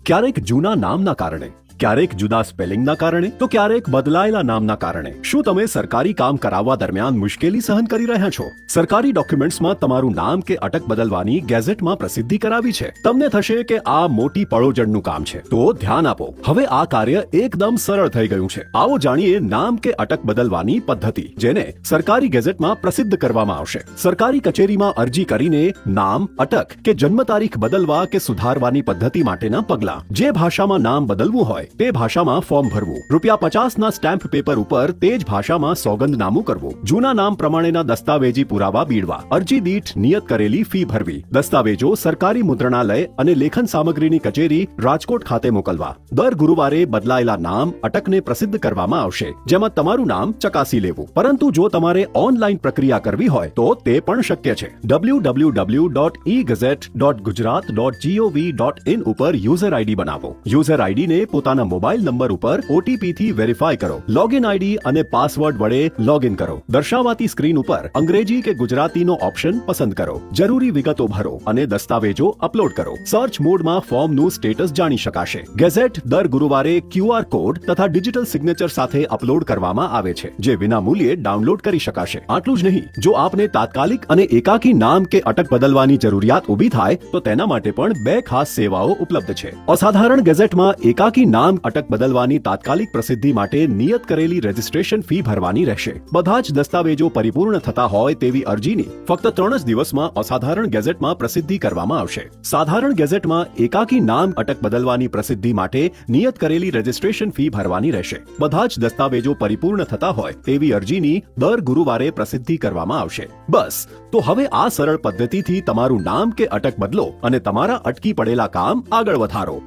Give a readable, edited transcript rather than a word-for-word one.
ક્યારેક જૂના નામના કારણે, ક્યારેક જુદા સ્પેલિંગના કારણે, તો ક્યારેક બદલાયેલા નામના કારણે. શું તમે સરકારી કામ કરાવવા દરમિયાન મુશ્કેલી સહન કરી રહ્યા છો? સરકારી ડોક્યુમેન્ટ્સમાં તમારું નામ કે અટક બદલવાની ગેઝેટમાં પ્રસિદ્ધિ કરાવી છે. તમને થશે કે આ મોટી પળોજડનું કામ છે, તો ધ્યાન આપો. હવે આ કાર્ય એકદમ સરળ થઈ ગયું છે. આવો જાણીએ નામ કે અટક બદલવાની પદ્ધતિ, જેને સરકારી ગેઝેટમાં પ્રસિદ્ધ કરવામાં આવશે. સરકારી કચેરીમાં અરજી કરીને નામ, અટક કે જન્મ તારીખ બદલવા કે સુધારવાની પદ્ધતિ માટેના પગલાં. જે ભાષામાં નામ બદલવું હોય તે ભાષામાં ફોર્મ ભરવું. ₹50 સ્ટેમ્પ પેપર ઉપર તે જ ભાષામાં સોગંદનામું કરવું. જૂના નામ પ્રમાણેના દસ્તાવેજી પુરાવા બીડવા. અરજી દીઠ નિયત કરેલી ફી ભરવી. દસ્તાવેજો સરકારી મુદ્રણાલય અને લેખન સામગ્રીની કચેરી રાજકોટ ખાતે મોકલવા. દર ગુરુવારે બદલાયેલા નામ, અટકને પ્રસિદ્ધ કરવામાં આવશે, જેમાં તમારું નામ ચકાસી લેવું. પરંતુ જો તમારે ઓનલાઈન પ્રક્રિયા કરવી હોય તો તે પણ શક્ય છે. www.egazette.gujarat.gov.in ઉપર યુઝર આઈડી બનાવો. યુઝર આઈડીને પોતાના મોબાઈલ નંબર ઉપર OTP થી વેરીફાઈ કરો. લોગિન આઈડી અને પાસવર્ડ વડે લોગિન કરો. દર્શાવાતી સ્ક્રીન ઉપર અંગ્રેજી કે ગુજરાતીનો ઓપ્શન પસંદ કરો. જરૂરી વિગતો ભરો અને દસ્તાવેજો અપલોડ કરો. સર્ચ મોડમાં ફોર્મનું સ્ટેટસ જાણી શકાશે. ગેઝેટ દર ગુરુવારે QR કોડ તથા ડિજિટલ સિગ્નેચર સાથે અપલોડ કરવામાં આવે છે, જે વિનામૂલ્યે ડાઉનલોડ કરી શકાશે. આટલું જ નહીં, જો આપને તાત્કાલિક અને એકાકી નામ કે અટક બદલવાની જરૂરિયાત ઊભી થાય તો તેના માટે પણ 2 ખાસ સેવાઓ ઉપલબ્ધ છે. અસાધારણ ગેઝેટમાં એકાકી નામ અટક બદલવાની તાત્કાલિક પ્રસિદ્ધિ માટે નિયત કરેલી રજિસ્ટ્રેશન ફી ભરવાની રહેશે. બધા જ દસ્તાવેજો પરિપૂર્ણ થતા હોય તેવી અરજીની ફક્ત 3 જ દિવસમાં અસાધારણ ગેઝેટમાં પ્રસિદ્ધિ કરવામાં આવશે. સાધારણ ગેઝેટમાં એકાકી નામ અટક બદલવાની પ્રસિદ્ધિ માટે નિયત કરેલી રજિસ્ટ્રેશન ફી ભરવાની રહેશે. બધા જ દસ્તાવેજો પરિપૂર્ણ થતા હોય તેવી અરજીની દર ગુરુવારે પ્રસિદ્ધિ કરવામાં આવશે. બસ, તો હવે આ સરળ પદ્ધતિથી તમારું નામ કે અટક બદલો અને તમારા અટકી પડેલા કામ આગળ વધારો.